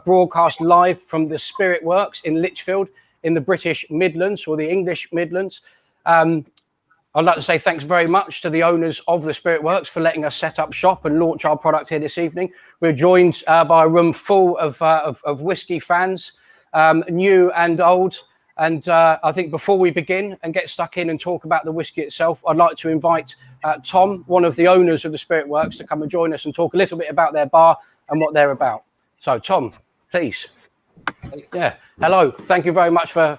broadcast live from the Spirit Works in Lichfield in the British Midlands, or the English Midlands. I'd like to say thanks very much to the owners of the Spirit Works for letting us set up shop and launch our product here this evening. We're joined by a room full of whiskey fans, new and old. And I think before we begin and get stuck in and talk about the whiskey itself, I'd like to invite Tom, one of the owners of the Spirit Works, to come and join us and talk a little bit about their bar and what they're about. So, Tom, please. Yeah. Hello. Thank you very much for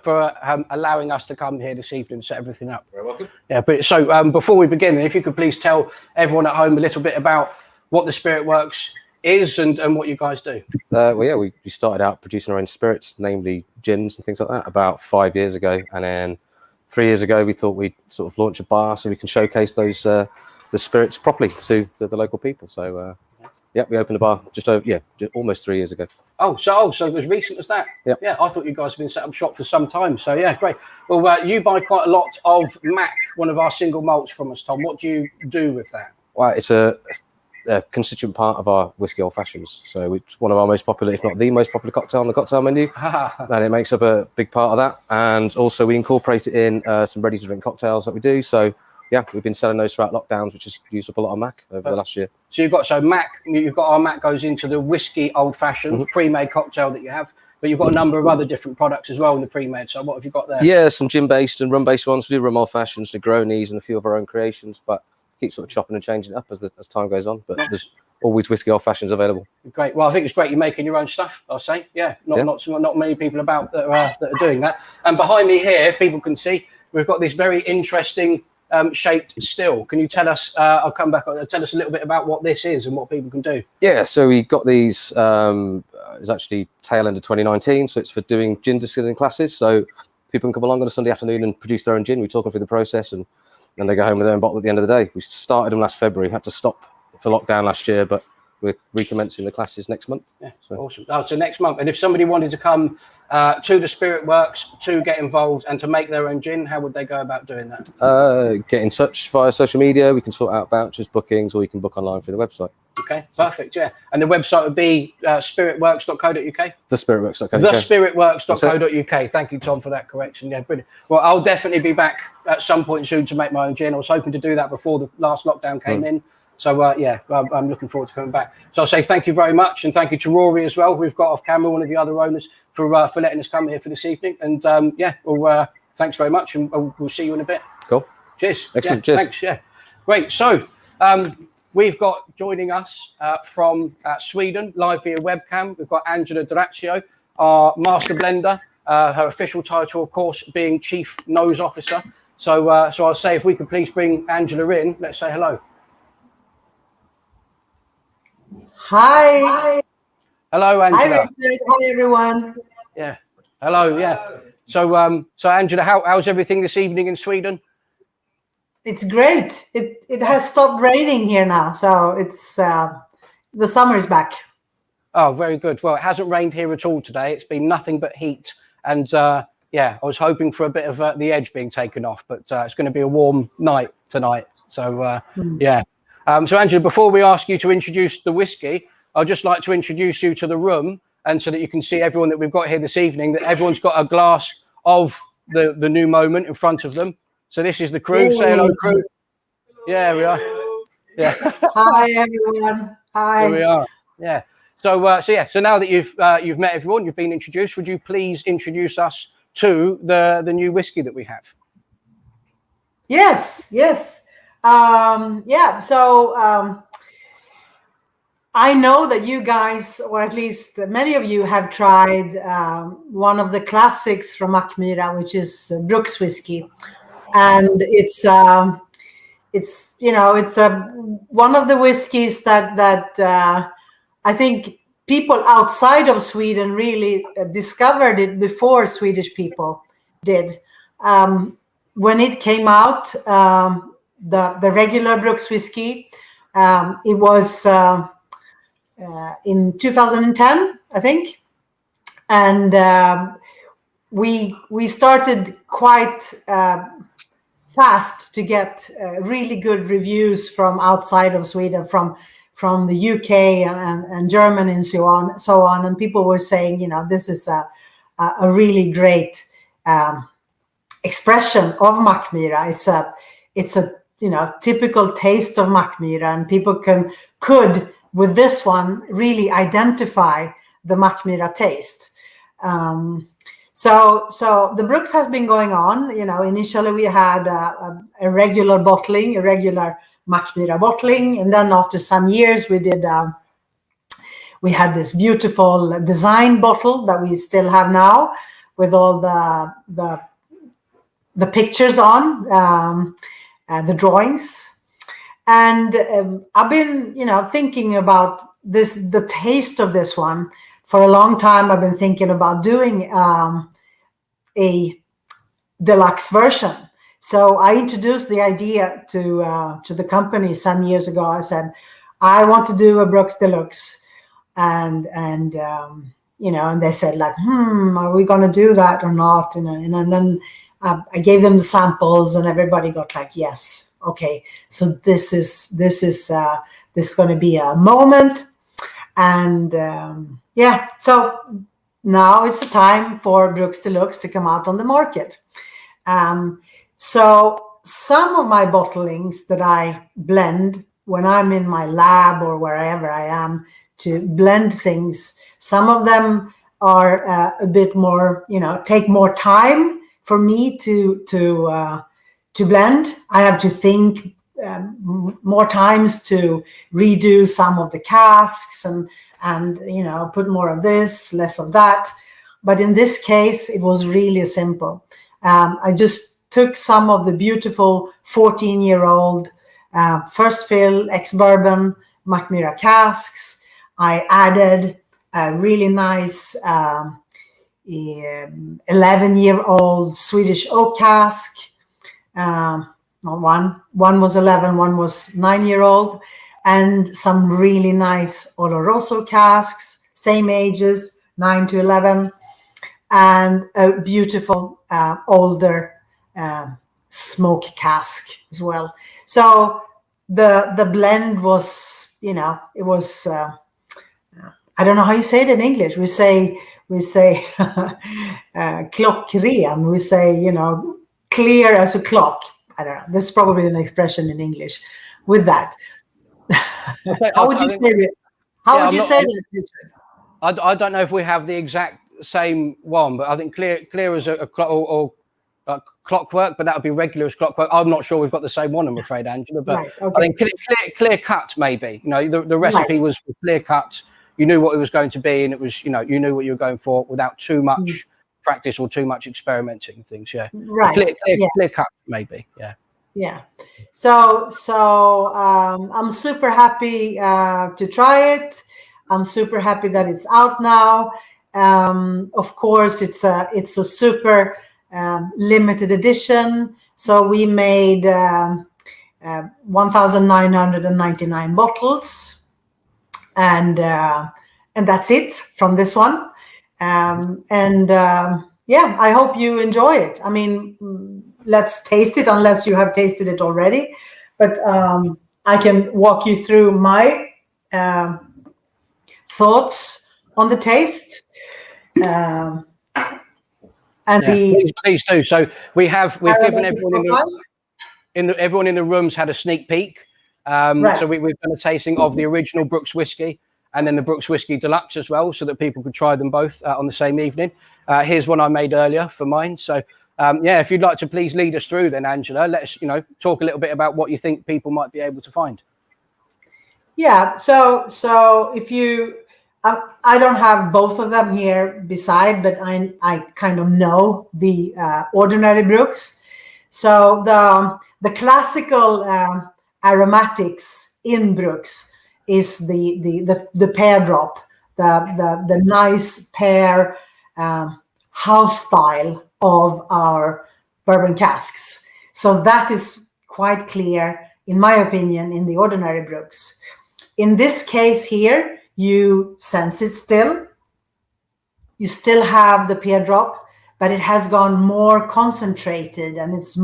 allowing us to come here this evening and set everything up. You're welcome. Yeah. But so before we begin, if you could please tell everyone at home a little bit about what the Spirit Works is and what you guys do. Well, yeah, we started out producing our own spirits, namely gins and things like that, about 5 years ago, and then 3 years ago we thought we'd sort of launch a bar so we can showcase those the spirits properly to the local people. So yeah, we opened a bar just almost 3 years ago. So as recent as that? Yep. Yeah, I thought you guys had been set up shop for some time. So yeah, great. Well, you buy quite a lot of Mac, one of our single malts, from us, Tom. What do you do with that? Well, it's a constituent part of our whiskey old fashions. So it's one of our most popular, if not the most popular cocktail on the cocktail menu. And it makes up a big part of that. And also we incorporate it in some ready to drink cocktails that we do. So yeah, we've been selling those throughout lockdowns, which has used up a lot of Mac over the last year. So you've got our Mac goes into the whiskey old fashioned pre-made cocktail that you have, but you've got a number of other different products as well in the pre-made. So what have you got there? Yeah, some gin based and rum based ones. We do rum old fashions, Negronis, and a few of our own creations, but keep sort of chopping and changing it up as time goes on. But there's always whiskey old fashions available. Great. Well, I think it's great you're making your own stuff, I'll say. Yeah, not many people about that are doing that. And behind me here, if people can see, we've got this very interesting shaped still. Can you tell us, I'll come back, tell us a little bit about what this is and what people can do? Yeah, so we got these, it's actually tail end of 2019, so it's for doing gin distilling classes. So people can come along on a Sunday afternoon and produce their own gin. We talk them through the process and then they go home with their own bottle at the end of the day. We started them last February, had to stop for lockdown last year, but we're recommencing the classes next month. Yeah, so. Awesome. So next month. And if somebody wanted to come to the Spirit Works to get involved and to make their own gin, how would they go about doing that? Get in touch via social media. We can sort out vouchers, bookings, or you can book online through the website. Okay, perfect. Yeah. And the website would be spiritworks.co.uk? Thespiritworks.co.uk. Thespiritworks.co.uk. Thank you, Tom, for that correction. Yeah, brilliant. Well, I'll definitely be back at some point soon to make my own gin. I was hoping to do that before the last lockdown came in. So, yeah, I'm looking forward to coming back. So I'll say thank you very much. And thank you to Rory as well. We've got off camera one of the other owners for letting us come here for this evening. And, yeah, well, thanks very much. And we'll see you in a bit. Cool. Cheers. Excellent. Yeah, cheers. Thanks. Yeah. Great. So we've got joining us from Sweden, live via webcam. We've got Angela D'Orazio, our master blender. Her official title, of course, being Chief Nose Officer. So I'll say if we could please bring Angela in. Let's say hello. Hi. Hello, Angela. Hi, Richard. Hi, everyone. Yeah. Hello. Yeah. So Angela, how's everything this evening in Sweden? It's great. It has stopped raining here now, so it's the summer is back. Oh, very good. Well, it hasn't rained here at all today. It's been nothing but heat, and yeah, I was hoping for a bit of the edge being taken off, but it's going to be a warm night tonight. So yeah. So Angela, before we ask you to introduce the whiskey, I'd just like to introduce you to the room, and so that you can see everyone that we've got here this evening, that everyone's got a glass of the new moment in front of them. So this is the crew. Say hello, crew. Yeah, we are. Yeah. Hi, everyone. Hi. Here we are. Yeah. So yeah. So now that you've met everyone, you've been introduced. Would you please introduce us to the new whiskey that we have? Yes. Yeah. So I know that you guys, or at least many of you, have tried one of the classics from Mackmyra, which is Brukswhisky, and it's one of the whiskeys that I think people outside of Sweden really discovered it before Swedish people did. When it came out, the regular Brukswhisky, it was in 2010, I think, and we started quite fast to get really good reviews from outside of Sweden, from from the UK and Germany and so on. And people were saying, you know, this is a really great expression of Mackmyra. It's a you know, typical taste of Mackmyra, and people could with this one really identify the Mackmyra taste. So the Brooks has been going on. You know, initially we had a regular bottling, a regular Mackmyra bottling, and then after some years we had this beautiful design bottle that we still have now, with all the pictures on, the drawings. And I've been, you know, thinking about the taste of this one for a long time. I've been thinking about doing a deluxe version. So I introduced the idea to the company some years ago. I said, I want to do a Brooks Deluxe, and you know, and they said like, are we going to do that or not? And then I gave them the samples, and everybody got like, yes, okay. So this is going to be a moment, and yeah. So now it's the time for Brooks Deluxe to come out on the market. So some of my bottlings that I blend when I'm in my lab or wherever I am to blend things, some of them are a bit more, you know, take more time for me to blend. I have to think more times to redo some of the casks and you know, put more of this, less of that. But in this case, it was really simple. I just took some of the beautiful 14-year-old first fill ex-bourbon Mackmyra casks. I added a really nice 11-year-old Swedish oak cask. One was 11, one was 9-year-old, and some really nice Oloroso casks, same ages, 9 to 11, and a beautiful older smoke cask as well. So the blend was, you know, it was I don't know how you say it in English. We say klockren. We say, you know, clear as a clock. I don't know. That's probably an expression in English with that. How would you say it? How would you say that, Richard? I don't know if we have the exact same one, but I think clear as a clock or clockwork, but that would be regular as clockwork. I'm not sure we've got the same one, I'm afraid, Angela. But right, okay. I think clear cut, maybe. You know, the recipe was clear cut. You knew what it was going to be, and it was, you know, you knew what you were going for without too much practice or too much experimenting things. Yeah, right. Clear cut, maybe. Yeah. Yeah. So I'm super happy to try it. I'm super happy that it's out now. Of course, it's a super limited edition. So we made 1,999 bottles. And that's it from this one. Yeah, I hope you enjoy it. I mean, let's taste it, unless you have tasted it already. But I can walk you through my thoughts on the taste. Please do. So we've given everyone in the rooms had a sneak peek. Right. So we've done a tasting of the original Brooks Whisky and then the Brooks Whisky Deluxe as well, so that people could try them both on the same evening. Here's one I made earlier for mine. So yeah, if you'd like to please lead us through then, Angela, let's, you know, talk a little bit about what you think people might be able to find. Yeah. So if you, I don't have both of them here beside, but I kind of know the ordinary Brooks. So the classical aromatics in Brooks is the pear drop, the nice pear house style of our bourbon casks. So that is quite clear, in my opinion, in the ordinary Brooks. In this case here, you sense it still. You still have the pear drop, but it has gone more concentrated, and it's a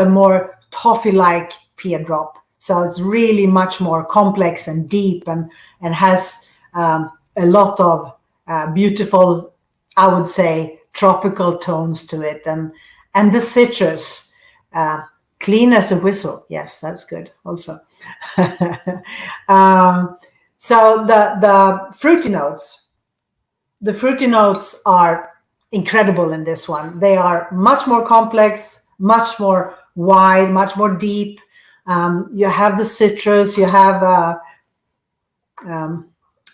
more toffee-like pear drop. So it's really much more complex and deep, and has a lot of beautiful, I would say, tropical tones to it, and the citrus, clean as a whistle. Yes, that's good also. So the fruity notes are incredible in this one. They are much more complex, much more wide, much more deep. You have the citrus, you have a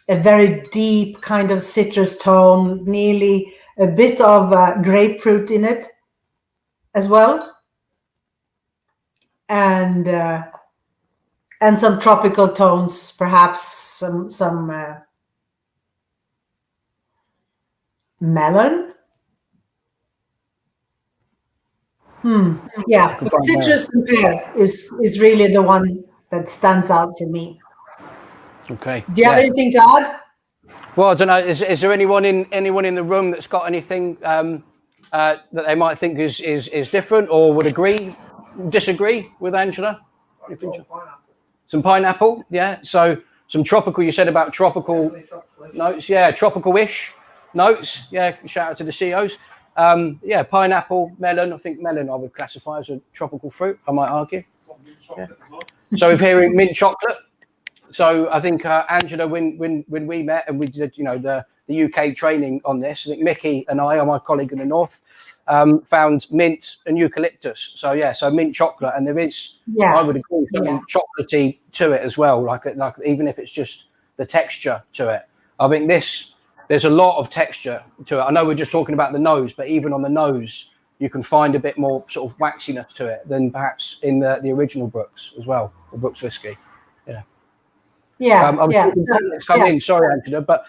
very deep kind of citrus tone, nearly a bit of grapefruit in it as well, and some tropical tones, perhaps some melon. Yeah, citrus and pear is really the one that stands out for me. Okay. Do you have anything to add? Well, I don't know. Is there anyone in the room that's got anything that they might think is different, or would disagree with Angela? Some pineapple, yeah. So some tropical. You said about tropical notes, yeah. Tropical-ish notes, yeah. Shout out to the CEOs. Yeah, pineapple, melon. I think melon I would classify as a tropical fruit, I might argue. Yeah. So we're hearing mint chocolate. So I think Angela, when we met and we did, the UK training on this, I think Mickey and I, my colleague in the north, found mint and eucalyptus. So yeah, so mint chocolate, and there is, I would agree, something chocolatey to it as well. Like even if it's just the texture to it, I think there's a lot of texture to it. I know we're just talking about the nose, but even on the nose, you can find a bit more sort of waxiness to it than perhaps in the original Brooks as well, the Brooks whiskey. Yeah. Come in. Sorry, Angela, but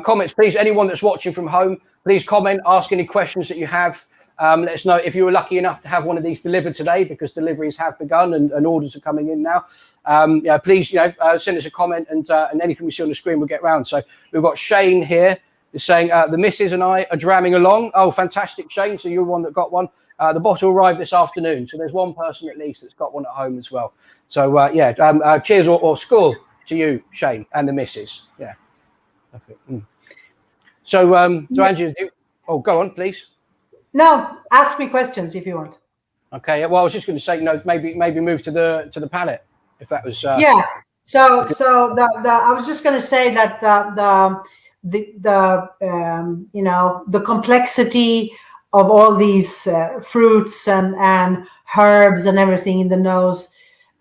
comments, please. Anyone that's watching from home, please comment, ask any questions that you have. Let us know if you were lucky enough to have one of these delivered today, because deliveries have begun and orders are coming in now. Please, send us a comment, and anything we see on the screen we'll get round. So we've got Shane here is saying the missus and I are dramming along. Oh, fantastic, Shane. So you're one that got one. The bottle arrived this afternoon, so there's one person at least that's got one at home as well. So cheers or score to you, Shane, and the missus. Yeah. Okay. So Angela, go on, please. No, ask me questions if you want. Okay. Well, I was just going to say, maybe move to the palate, if that was. Yeah. So I was just going to say that the complexity of all these fruits and herbs and everything in the nose,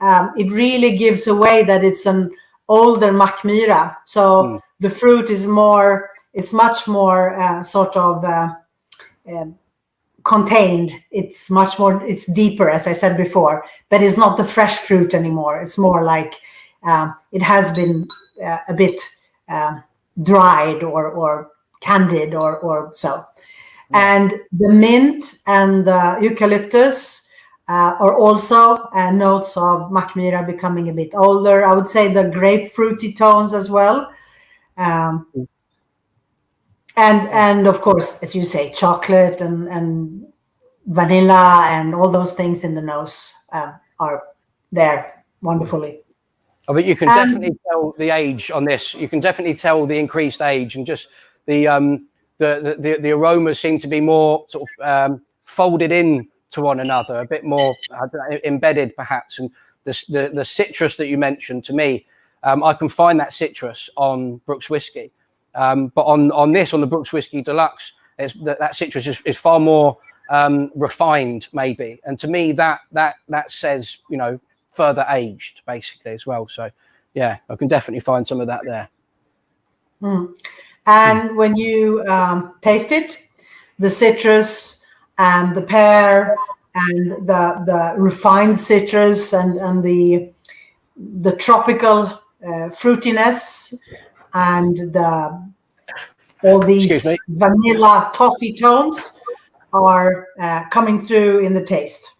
it really gives away that it's an older Mackmyra. So the fruit is much more sort of contained. It's deeper, as I said before, but it's not the fresh fruit anymore. It's more like it has been a bit dried or candied or so. And the mint and the eucalyptus are also notes of Mackmyra becoming a bit older. I would say the grapefruity tones as well. And of course, as you say, chocolate and vanilla and all those things in the nose are there wonderfully. I think you can definitely tell the age on this. You can definitely tell the increased age, and just the aromas seem to be more sort of folded in to one another, a bit more embedded perhaps. And the citrus that you mentioned, to me, I can find that citrus on Brooks whiskey, but on the Brooks Whiskey DLX, that citrus is far more refined maybe, and to me that says further aged basically as well. So yeah, I can definitely find some of that there. And when you taste it, the citrus and the pear and the refined citrus and the tropical fruitiness and all these vanilla toffee tones are coming through in the taste.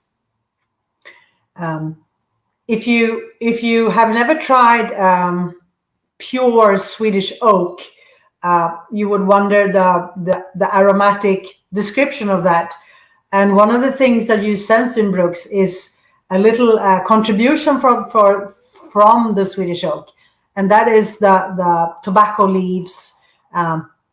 If you have never tried pure Swedish oak, you would wonder the aromatic description of that. And one of the things that you sense in Brooks is a little contribution from the Swedish oak, and that is the tobacco leaves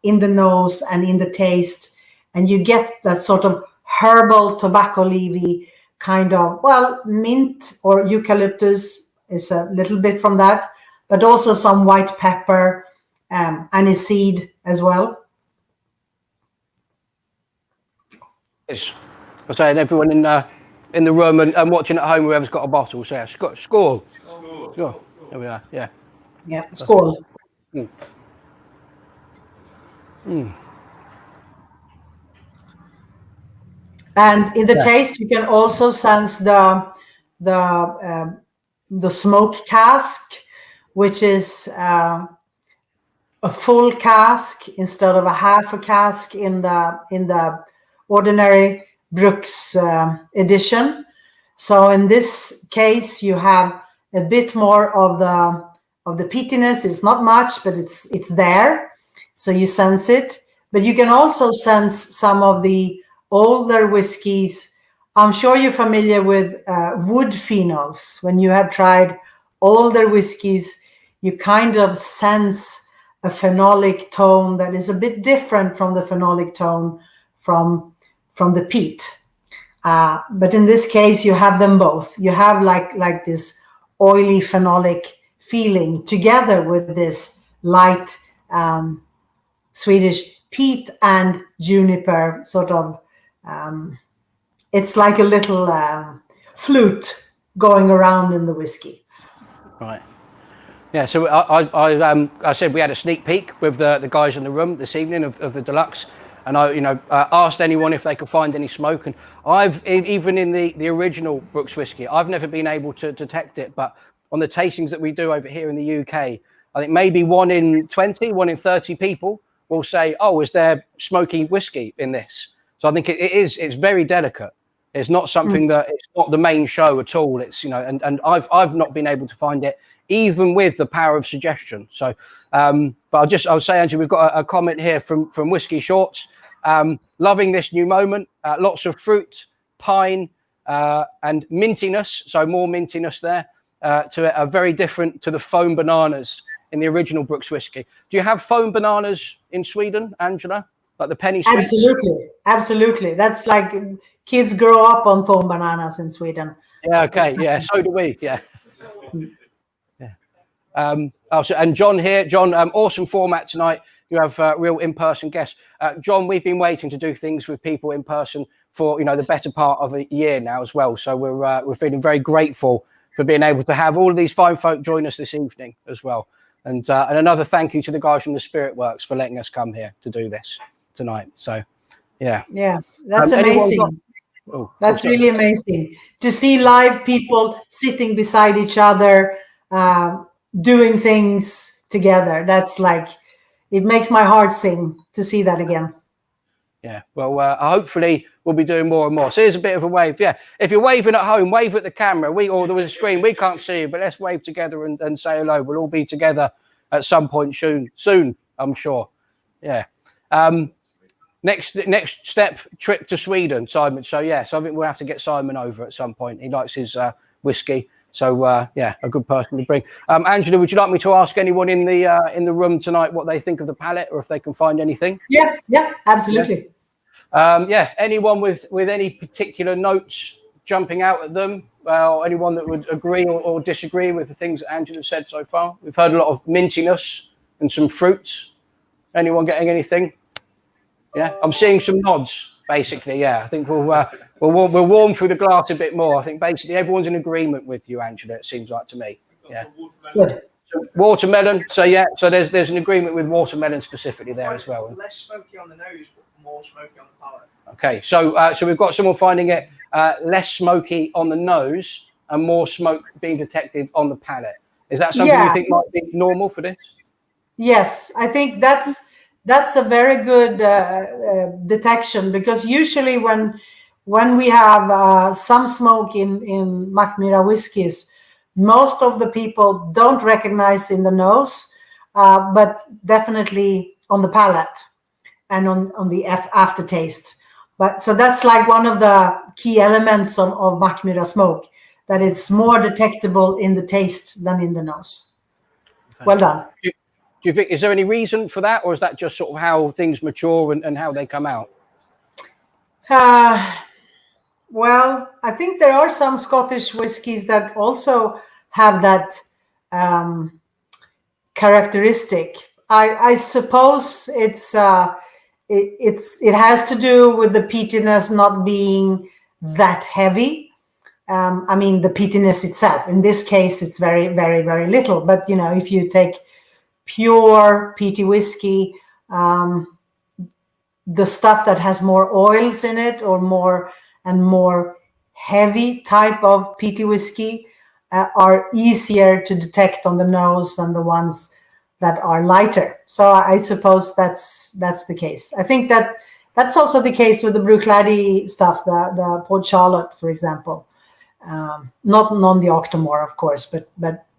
in the nose and in the taste, and you get that sort of herbal tobacco leafy kind of, well, mint or eucalyptus is a little bit from that, but also some white pepper, aniseed as well. Yes. I'm saying everyone in the room and watching at home, whoever's got a bottle, say score. Score. There we are. Yeah. Yeah. Skål. Mm. Mm. And in the taste, you can also sense the smoke cask, which is a full cask instead of a half a cask in the ordinary Bruks edition. So in this case, you have a bit more of the peatiness. It's not much, but it's there, so you sense it. But you can also sense some of the older whiskies. I'm sure you're familiar with wood phenols. When you have tried older whiskies, you kind of sense a phenolic tone that is a bit different from the phenolic tone from the peat. But in this case, you have them both. You have like this oily phenolic feeling together with this light Swedish peat and juniper sort of. It's like a little flute going around in the whiskey. Right. Yeah. So I said we had a sneak peek with the guys in the room this evening of the deluxe, and I asked anyone if they could find any smoke, and I've even in the original Bruks whiskey, I've never been able to detect it, but on the tastings that we do over here in the UK, I think maybe 1 in 20, 1 in 30 people will say, "Oh, is there smoky whiskey in this?" So I think it's very delicate. It's not something that it's not the main show at all. It's and I've not been able to find it even with the power of suggestion. So, but I'll say, Andrew, we've got a comment here from Whiskey Shorts. Loving this new moment. Lots of fruit, pine, and mintiness. So more mintiness there. To a very different to the foam bananas in the original Bruks whiskey. Do you have foam bananas in Sweden, Angela? Like the penny sweets? Absolutely. That's like kids grow up on foam bananas in Sweden. Yeah, okay. Yeah, so do we. Yeah. Yeah. And John here. John, awesome format tonight. You have real in-person guests. John, we've been waiting to do things with people in person for the better part of a year now as well. So we're feeling very grateful for being able to have all of these fine folk join us this evening as well. And another thank you to the guys from the Spirit Works for letting us come here to do this tonight. So yeah, that's amazing. That's really amazing to see live people sitting beside each other, doing things together. That's like, it makes my heart sing to see that again. Yeah, well, hopefully we'll be doing more and more. So here's a bit of a wave. Yeah, if you're waving at home, wave at the camera. Or there was a screen, we can't see you, but let's wave together and say hello. We'll all be together at some point soon, I'm sure. Yeah. Next step, trip to Sweden, Simon. So yes, I think we'll have to get Simon over at some point. He likes his whiskey. So yeah, a good person to bring. Angela, would you like me to ask anyone in the room tonight what they think of the palette, or if they can find anything? Yeah, absolutely. Yeah, anyone with any particular notes jumping out at them? Well, anyone that would agree or disagree with the things that Angela said so far? We've heard a lot of mintiness and some fruits. Anyone getting anything? Yeah, I'm seeing some nods. Basically, yeah. I think we'll warm through the glass a bit more. I think basically everyone's in agreement with you, Angela. It seems like to me. Yeah. Good. Watermelon. So yeah. So there's an agreement with watermelon specifically there as well. Less smoky on the nose, but more smoky on the palate. Okay. So we've got someone finding it less smoky on the nose and more smoke being detected on the palate. Is that something you think might be normal for this? Yes, I think that's a very good detection, because usually when we have some smoke in Mackmyra whiskies, most of the people don't recognize in the nose, but definitely on the palate and on the aftertaste. But so that's like one of the key elements of Mackmyra smoke, that it's more detectable in the taste than in the nose. Okay. Well done. Do you think, is there any reason for that, or is that just sort of how things mature and how they come out? Well, I think there are some Scottish whiskies that also have that characteristic. I suppose it has to do with the peatiness not being that heavy. I mean, the peatiness itself. In this case, it's very, very, very little. But you know, if you take pure peaty whiskey, the stuff that has more oils in it or more heavy type of peaty whiskey are easier to detect on the nose than the ones that are lighter. So I suppose that's the case. I think that's also the case with the Bruichladdich stuff, the Port Charlotte, for example. Not the Octomore, of course, but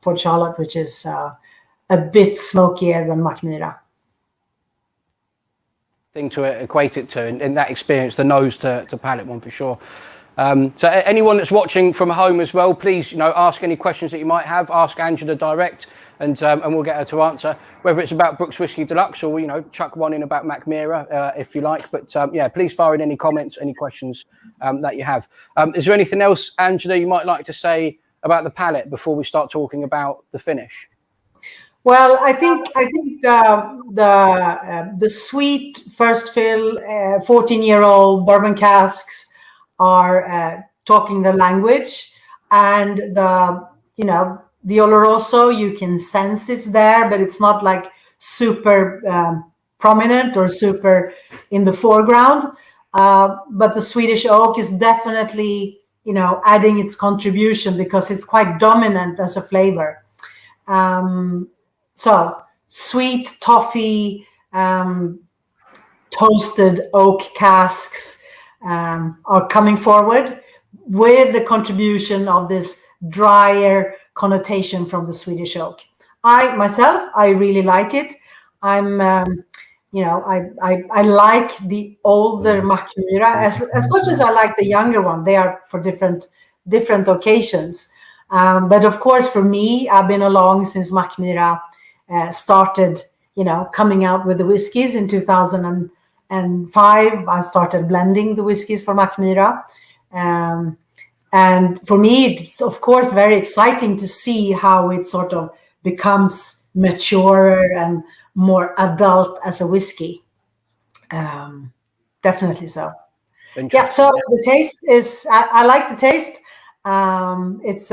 Port Charlotte, which is a bit smokier than Mackmyra. Thing to equate it to, in that experience, the nose to palate one for sure. So anyone that's watching from home as well, please, you know, ask any questions that you might have. Ask Angela direct, and we'll get her to answer. Whether it's about Brooks Whisky Deluxe, or you know, chuck one in about Mackmyra if you like. But yeah, please fire in any comments, any questions that you have. Is there anything else, Angela, you might like to say about the palate before we start talking about the finish? Well, I think the sweet first fill 14-year-old bourbon casks are talking the language, and the Oloroso, you can sense it's there, but it's not like super prominent or super in the foreground. But the Swedish oak is definitely, you know, adding its contribution because it's quite dominant as a flavor. So sweet toffee, toasted oak casks are coming forward with the contribution of this drier connotation from the Swedish oak. I really like it. I'm, you know, I like the older Mackmyra as much as I like the younger one. They are for different occasions. But of course, for me, I've been along since Mackmyra started, you know, coming out with the whiskies in 2005. I started blending the whiskies for Mackmyra. And for me, it's of course very exciting to see how it sort of becomes maturer and more adult as a whiskey. Definitely so. Yeah. So the taste is, I like the taste. It's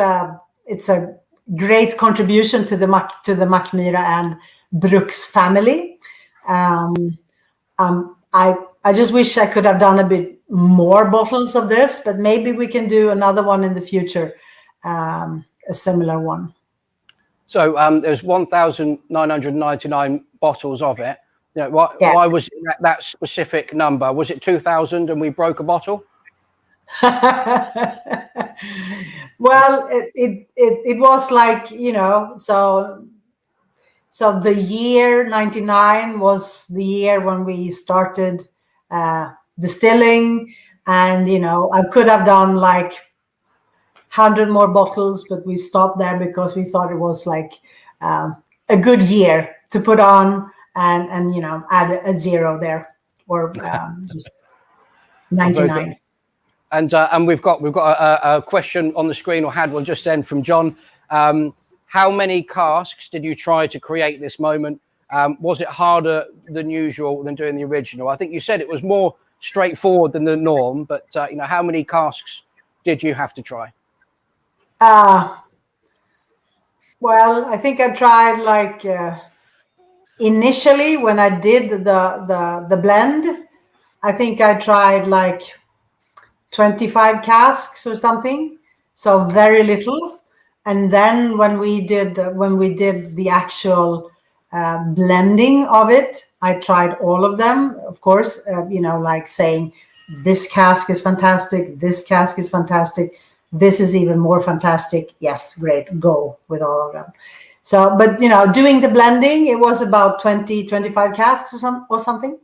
a great contribution to the Mackmyra and Bruks family. I just wish I could have done a bit more bottles of this, but maybe we can do another one in the future, a similar one. So there's 1,999 bottles of it. You know, why was it that specific number? Was it 2,000 and we broke a bottle? Well, it was like, you know, so the year 99 was the year when we started distilling, and you know, I could have done like 100 more bottles, but we stopped there because we thought it was like a good year to put on and you know, add a zero there, or just 99. And we've got a question on the screen, or had one just then, from John. How many casks did you try to create this moment? Was it harder than usual than doing the original? I think you said it was more straightforward than the norm, but you know, how many casks did you have to try? Well, I think I tried like initially when I did the blend, I think I tried like 25 casks or something, so very little. And then when we did the actual blending of it, I tried all of them, of course, you know, like saying this cask is fantastic, this cask is fantastic, this is even more fantastic, yes, great, go with all of them. So, but you know, doing the blending, it was about 20-25 casks or something.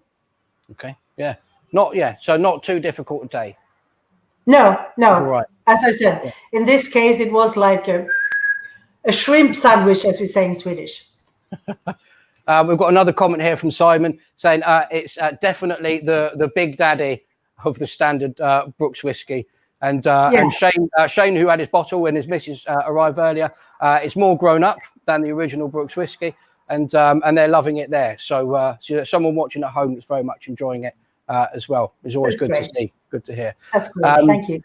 Okay, yeah, so not too difficult a day. No. Right. As I said, in this case, it was like a shrimp sandwich, as we say in Swedish. We've got another comment here from Simon saying it's definitely the big daddy of the standard Brooks whiskey. And Shane, who had his bottle when his missus arrived earlier, it's more grown up than the original Brooks whiskey, and they're loving it there. So, someone watching at home that's very much enjoying it as well. It's always good to see, good to hear. That's great. Thank you.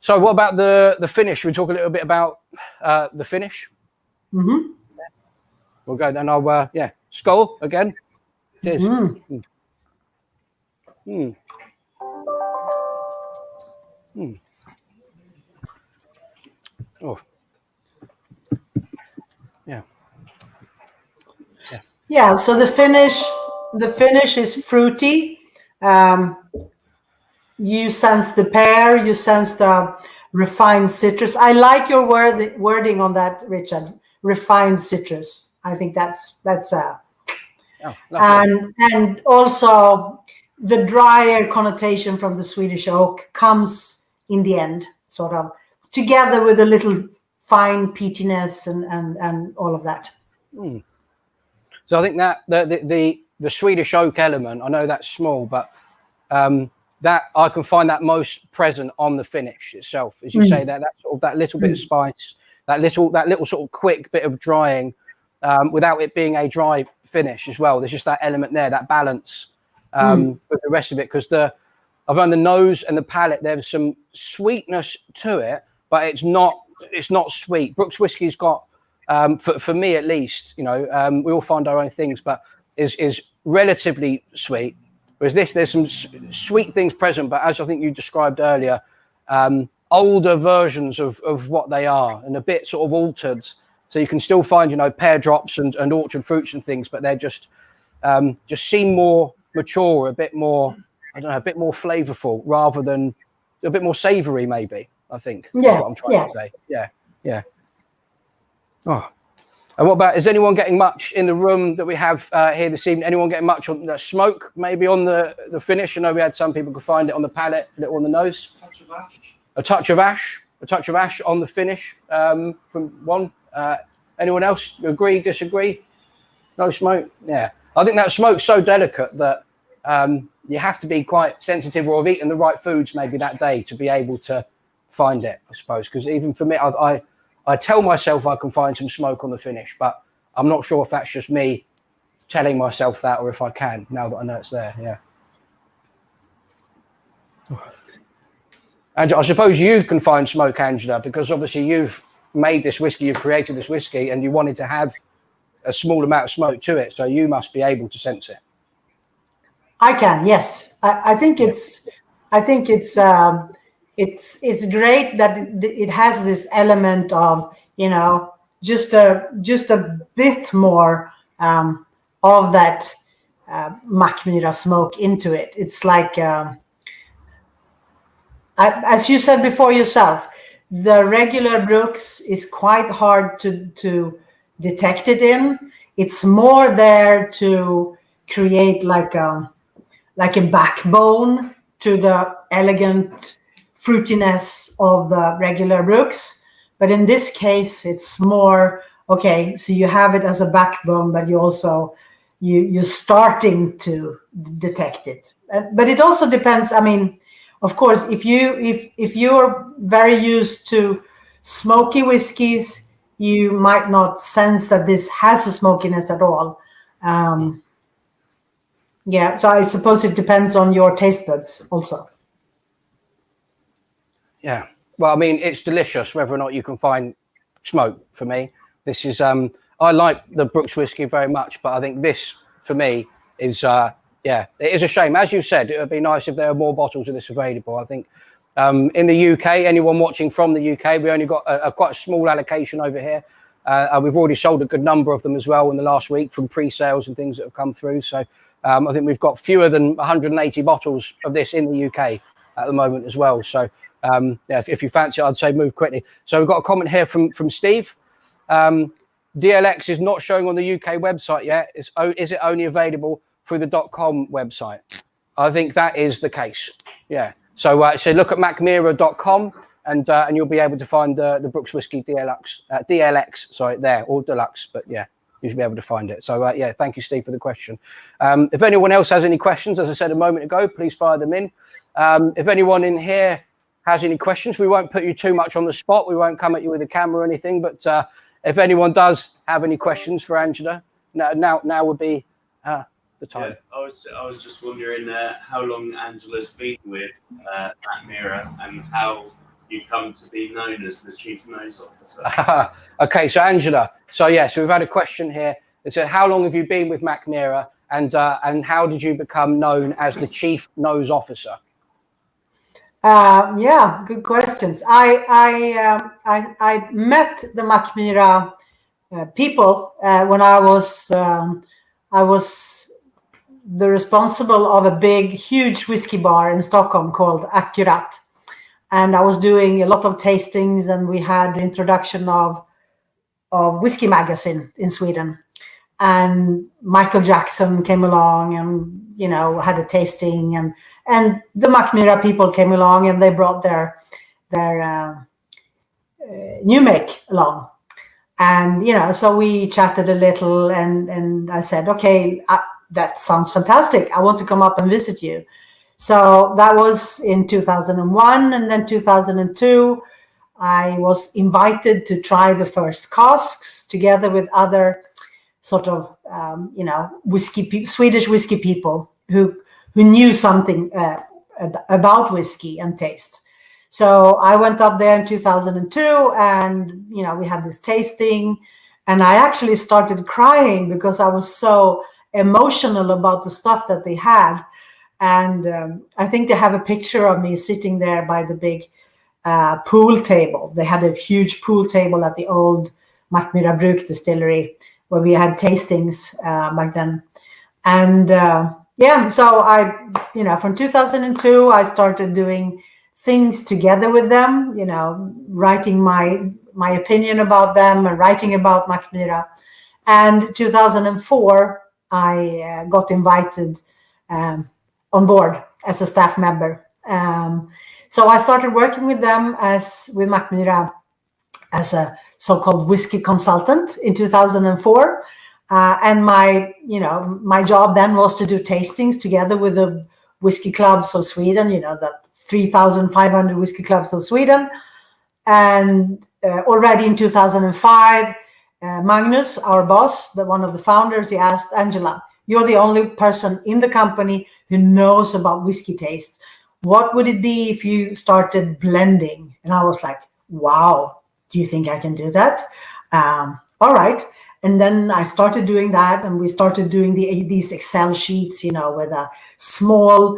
So, what about the finish? Should we talk a little bit about the finish? Mm-hmm. We'll go then. I'll skull again. Cheers. Mm-hmm. Mm. Mm. Oh, yeah. So the finish is fruity. You sense the pear. You sense the refined citrus. I like your wording on that, Richard. Refined citrus. I think that's and also the drier connotation from the Swedish oak comes in the end, sort of together with a little fine peatiness and all of that. Mm. So I think that the Swedish oak element, I know that's small, but that I can find that most present on the finish itself, as you say, that sort of that little bit of spice, that little sort of quick bit of drying, without it being a dry finish as well. There's just that element there, that balance with the rest of it, because I've found the nose and the palate, there's some sweetness to it, but it's not sweet. Brooks whiskey's got, for me at least, we all find our own things, but is relatively sweet. Whereas there's some sweet things present, but as I think you described earlier, older versions of what they are and a bit sort of altered. So you can still find, pear drops and orchard fruits and things, but they're just seem more mature, a bit more, I don't know, a bit more flavorful rather than a bit more savory, maybe, I think. Yeah. That's what I'm trying to say. Yeah. Oh. And what about, is anyone getting much in the room that we have here this evening? Anyone getting much on the smoke, maybe on the finish? I know we had some people could find it on the palate, a little on the nose. A touch of ash on the finish from one. Anyone else agree, disagree? No smoke? Yeah. I think that smoke's so delicate that you have to be quite sensitive or have eaten the right foods maybe that day to be able to find it, I suppose. Because even for me, I tell myself I can find some smoke on the finish, but I'm not sure if that's just me telling myself that or if I can now that I know it's there. Yeah. And I suppose you can find smoke, Angela, because obviously you've made this whiskey, you've created this whiskey, and you wanted to have a small amount of smoke to it, so you must be able to sense it. I can, yes. I think it's great that it has this element of just a bit more of that Mackmyra smoke into it. It's like as you said before yourself, the regular Brooks is quite hard to detect it in. It's more there to create like a backbone to the elegant fruitiness of the regular Brooks. But in this case, it's more, okay, so you have it as a backbone, but you also, you're starting to detect it. But it also depends, I mean, of course, if you're very used to smoky whiskeys, you might not sense that this has a smokiness at all. Yeah, so I suppose it depends on your taste buds also. Yeah, well, I mean, it's delicious whether or not you can find smoke. For me, this is I like the Brooks whiskey very much, but I think this for me is it is a shame. As you said, it would be nice if there were more bottles of this available. I think in the UK, anyone watching from the UK, we only got quite a small allocation over here. We've already sold a good number of them as well in the last week from pre-sales and things that have come through. So I think we've got fewer than 180 bottles of this in the UK at the moment as well. So if you fancy it, I'd say move quickly. So we've got a comment here from Steve. DLX is not showing on the UK website yet. Is it only available through the .com website? I think that is the case. Yeah. So look at mackmyra.com and you'll be able to find the Brooks Whisky DLX, sorry, there, or Deluxe, but yeah, you should be able to find it. So yeah, thank you, Steve, for the question. If anyone else has any questions, as I said a moment ago, please fire them in. If anyone in here has any questions, we won't put you too much on the spot. We won't come at you with a camera or anything, but if anyone does have any questions for Angela, now would be the time. Yeah, I was just wondering how long Angela's been with Mackmyra and how you come to be known as the Chief Nose Officer. Okay, so Angela, so we've had a question here. It said, how long have you been with Mackmyra, and how did you become known as the Chief Nose Officer? Yeah, good questions. I met the Mackmyra people when I was the responsible of a big, huge whiskey bar in Stockholm called Accurate. And I was doing a lot of tastings, and we had the introduction of Whiskey magazine in Sweden. And Michael Jackson came along and, you know, had a tasting, and the Mackmyra people came along and they brought their new make along. And, you know, so we chatted a little, and I said, okay, that sounds fantastic. I want to come up and visit you. So that was in 2001. And then 2002, I was invited to try the first casks together with other sort of, you know, Swedish whiskey people who knew something about whiskey and taste. So I went up there in 2002, and, you know, we had this tasting, and I actually started crying because I was so emotional about the stuff that they had. And I think they have a picture of me sitting there by the big pool table. They had a huge pool table at the old Mackmyra Brukswhisky distillery where we had tastings back then. And yeah, so you know, from 2002, I started doing things together with them, you know, writing my opinion about them and writing about Mackmyra. And 2004, I got invited on board as a staff member. So I started working with them with Mackmyra as a so-called whiskey consultant in 2004. And my job then was to do tastings together with the whiskey clubs of Sweden, you know, the 3,500 whiskey clubs of Sweden. And already in 2005, Magnus, our boss, one of the founders, he asked Angela, you're the only person in the company who knows about whiskey tastes. What would it be if you started blending? And I was like, wow, do you think I can do that? All right. And then I started doing that, and we started doing these Excel sheets, you know, with small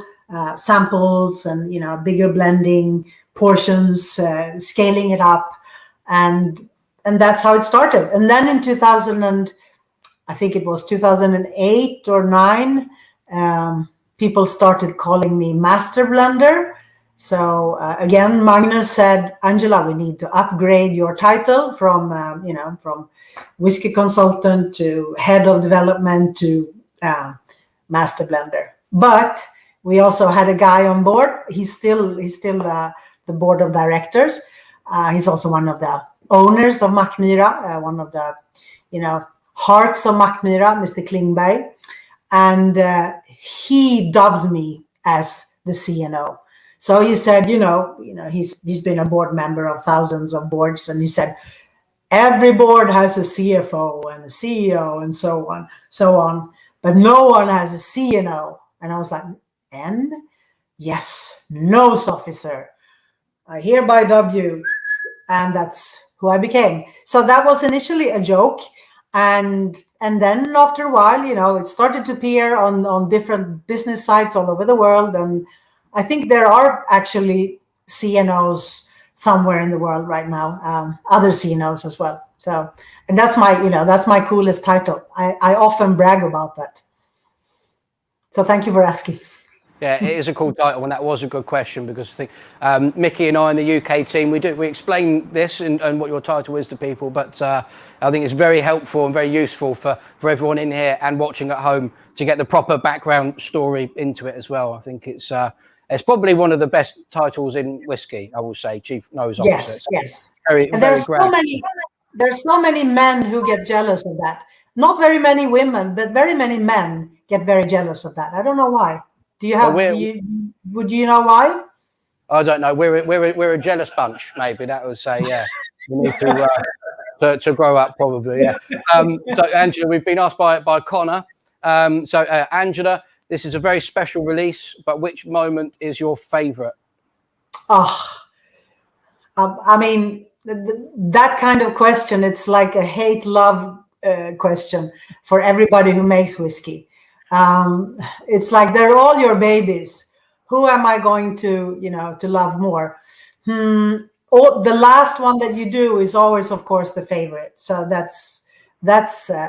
samples and, you know, bigger blending portions, scaling it up. And that's how it started. And then in 2008 or 9, people started calling me Master Blender. So again, Magnus said, Angela, we need to upgrade your title from whiskey consultant to head of development to Master Blender. But we also had a guy on board. He's still the board of directors. He's also one of the owners of Mackmyra, one of the, you know, hearts of Mackmyra, Mr. Klingberg. And he dubbed me as the CNO. So he said, you know, he's been a board member of thousands of boards, and he said, every board has a CFO and a CEO and so on, but no one has a CNO. And I was like, N? Yes, nose officer. I hereby dub you. And that's who I became. So that was initially a joke. And then after a while, you know, it started to appear on different business sites all over the world. And I think there are actually CNOs somewhere in the world right now, other CNOs as well. So, and that's my coolest title. I often brag about that. So thank you for asking. Yeah, it is a cool title, and that was a good question, because I think Mickey and I in the UK team, we explain this and what your title is to people, but I think it's very helpful and very useful for everyone in here and watching at home to get the proper background story into it as well. I think it's It's probably one of the best titles in whiskey, I will say, Chief Nose Officer. Yes, yes. Very, And very grand. there's so many men who get jealous of that. Not very many women, but very many men get very jealous of that. I don't know why. Do you have? Would you know why? I don't know. We're a jealous bunch. Maybe that would say. Yeah, we need to grow up, probably. Yeah. So Angela, we've been asked by Connor. Angela, this is a very special release, but which moment is your favourite? Oh, I mean, that kind of question, it's like a hate-love question for everybody who makes whiskey. It's like they're all your babies. Who am I going to, to love more? The last one that you do is always, of course, the favorite. So that's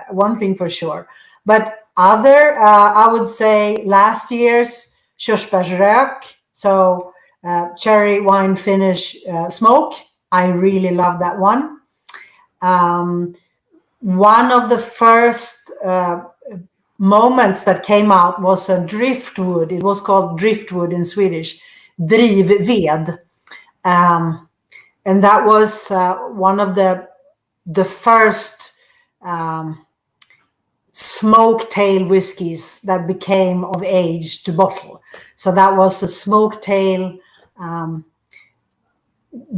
one thing for sure. But I would say last year's Körsbärsrök, so cherry wine finish smoke. I really love that one. One of the first moments that came out was a driftwood. It was called driftwood in Swedish, drivved. And that was one of the first smoke tail whiskies that became of age to bottle. So that was a smoke tail.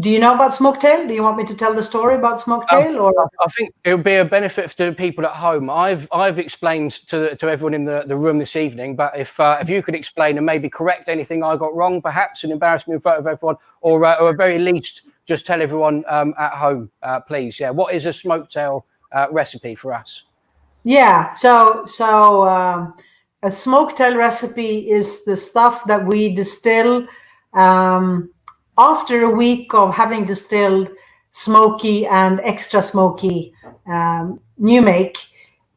Do you know about smoke tail? Do you want me to tell the story about smoke tail? Or I think it would be a benefit to people at home. I've explained to everyone in the room this evening, but if you could explain and maybe correct anything I got wrong, perhaps, and embarrass me in front of everyone, or at very least just tell everyone at home, please. Yeah, what is a smoke tail recipe for us? Yeah, so a smoke tail recipe is the stuff that we distill after a week of having distilled smoky and extra smoky new make.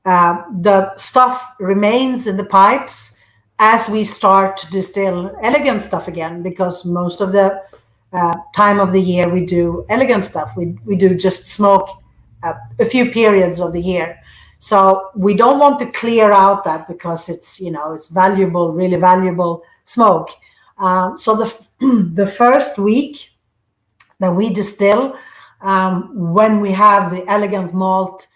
The stuff remains in the pipes as we start to distill elegant stuff again, because most of the time of the year we do elegant stuff. We do just smoke a few periods of the year. So we don't want to clear out that, because it's valuable, really valuable smoke. So the first week that we distill, when we have the elegant malt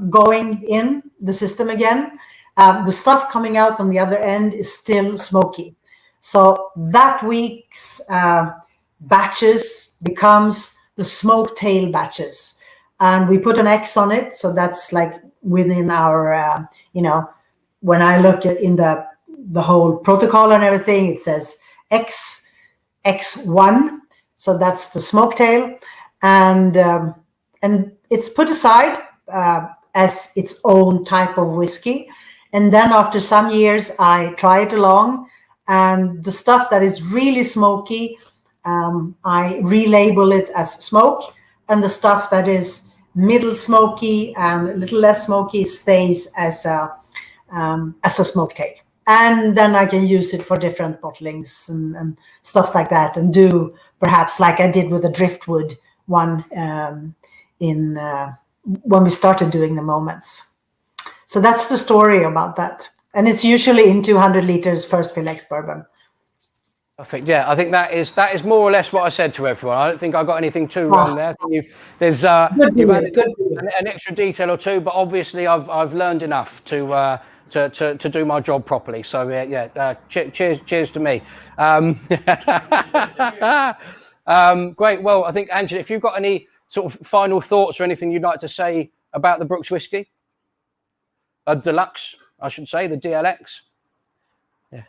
going in the system again, the stuff coming out on the other end is still smoky. So that week's batches becomes the smoke tail batches, and we put an X on it. So that's like within our, when I look at in the whole protocol and everything, it says X1. So that's the smoke tail, and it's put aside as its own type of whiskey. And then after some years, I try it along, and the stuff that is really smoky, I relabel it as smoke, and the stuff that is middle smoky and a little less smoky stays as a smoke tail. And then I can use it for different bottlings and stuff like that, and do perhaps like I did with the driftwood one when we started doing the moments. So that's the story about that. And it's usually in 200 liters first fill ex bourbon. Perfect. Yeah, I think that is more or less what I said to everyone. I don't think I got anything too wrong there. You've added an extra detail or two, but obviously I've learned enough to do my job properly. So cheers to me. Great. Well, I think, Angela, if you've got any sort of final thoughts or anything you'd like to say about the Brooks whiskey, deluxe, I should say, the DLX. Yeah.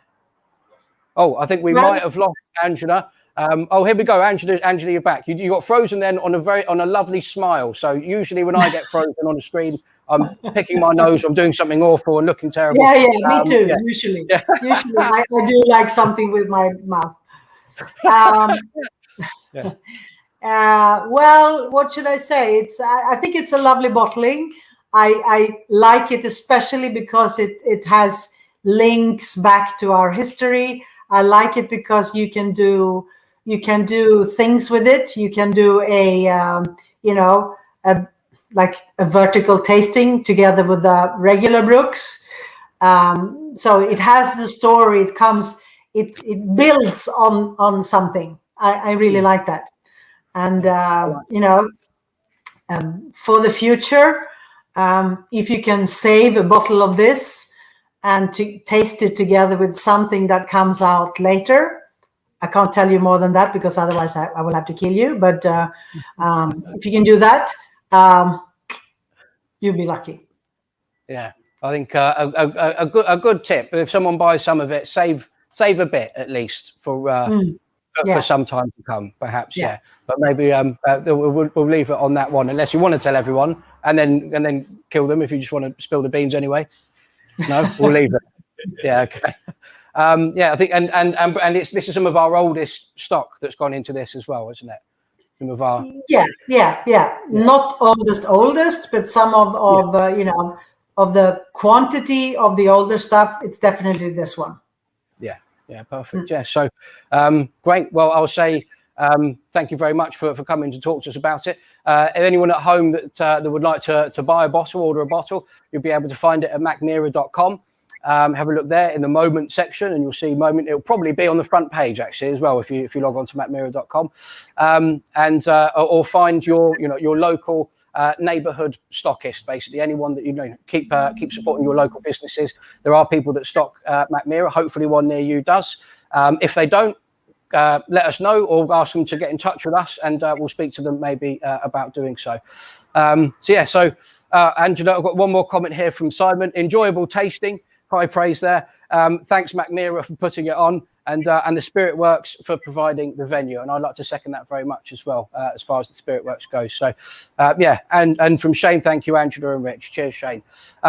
Oh, I think we might have lost Angela. Here we go, Angela. Angela, you're back. You got frozen then on a lovely smile. So usually when I get frozen on the screen, I'm picking my nose, I'm doing something awful and looking terrible. Yeah, me too. Yeah. Usually, I do like something with my mouth. Well, what should I say? I think it's a lovely bottling. I like it especially because it has links back to our history. I like it because you can do things with it. You can do like a vertical tasting together with the regular Brooks. So it has the story. It comes it builds on something. I really like that. And for the future, if you can save a bottle of this and to taste it together with something that comes out later, I can't tell you more than that because otherwise I will have to kill you. But if you can do that, you'll be lucky. Yeah, I think a good tip. If someone buys some of it, save a bit at least for some time to come, perhaps. Yeah, but maybe we'll leave it on that one, unless you want to tell everyone and then kill them if you just want to spill the beans anyway. No, we'll leave it. Yeah, okay. I think and this is some of our oldest stock that's gone into this as well, isn't it? Some of our not oldest, but some of of the quantity of the older stuff. It's definitely this one. Yeah, perfect. Yeah, so great. Well, I'll say thank you very much for coming to talk to us about it. Anyone at home that would like to buy a bottle, order a bottle, you'll be able to find it at Mackmyra.com. Have a look there in the moment section, and you'll see moment. It'll probably be on the front page actually as well if you log on to Mackmyra.com, or find your local neighborhood stockist, basically anyone that keep supporting your local businesses. There are people that stock Mackmyra. Hopefully one near you does. If they don't, let us know or ask them to get in touch with us, and we'll speak to them maybe about doing so. So Angela, I've got one more comment here from Simon. Enjoyable tasting. High praise there. Thanks Mackmyra for putting it on, and the Spirit Works for providing the venue, and I'd like to second that very much as well, as far as the Spirit Works goes. So and from Shane, thank you Angela and Rich. Cheers Shane.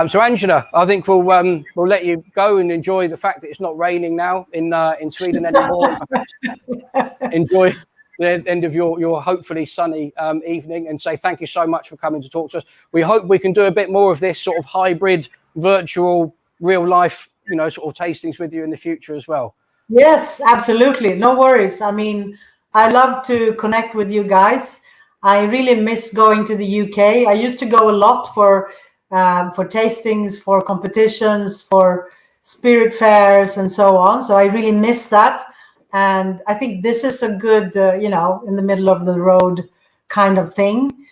So Angela, I think we'll let you go and enjoy the fact that it's not raining now in Sweden anymore. Enjoy the end of your hopefully sunny evening, and say thank you so much for coming to talk to us. We hope we can do a bit more of this sort of hybrid virtual real life sort of tastings with you in the future as well. Yes, absolutely, no worries. I mean, I love to connect with you guys. I really miss going to the UK. I used to go a lot for tastings, for competitions, for spirit fairs and so on, so I really miss that. And I think this is a good in the middle of the road kind of thing.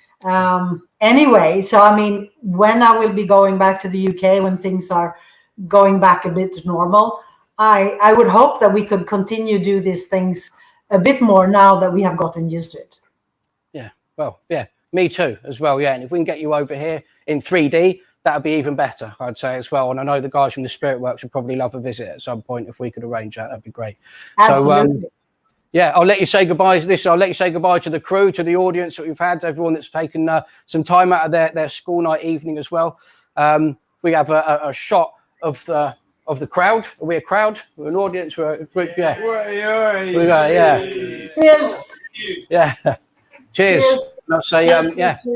Anyway, so I mean, when I will be going back to the UK, when things are going back a bit to normal, I would hope that we could continue do these things a bit more now that we have gotten used to it. Yeah, well, yeah, me too as well. Yeah, and if we can get you over here in 3D, that would be even better, I'd say as well. And I know the guys from the Spirit Works would probably love a visit at some point. If we could arrange that, that'd be great. Absolutely. So I'll let you say goodbye to this. I'll let you say goodbye to the crew, to the audience that we've had, everyone that's taken some time out of their school night evening as well. We have a shot of the crowd. Are we a crowd? We're an audience. We're a group. Yeah. Cheers. Yeah. Cheers. I'll say cheers.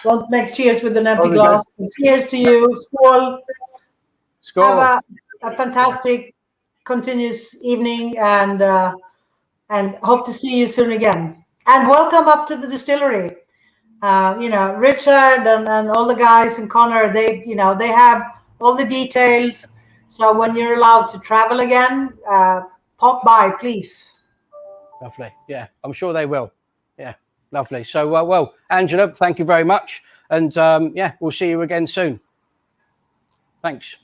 Won't make cheers with an empty glass. Cheers to you. Skål. Skål. Have a fantastic continuous evening, and hope to see you soon again. And welcome up to the distillery. Richard and all the guys and Connor, they have all the details. So when you're allowed to travel again, pop by, please. Lovely. Yeah, I'm sure they will. Yeah, lovely. So, well, Angela, thank you very much. And we'll see you again soon. Thanks.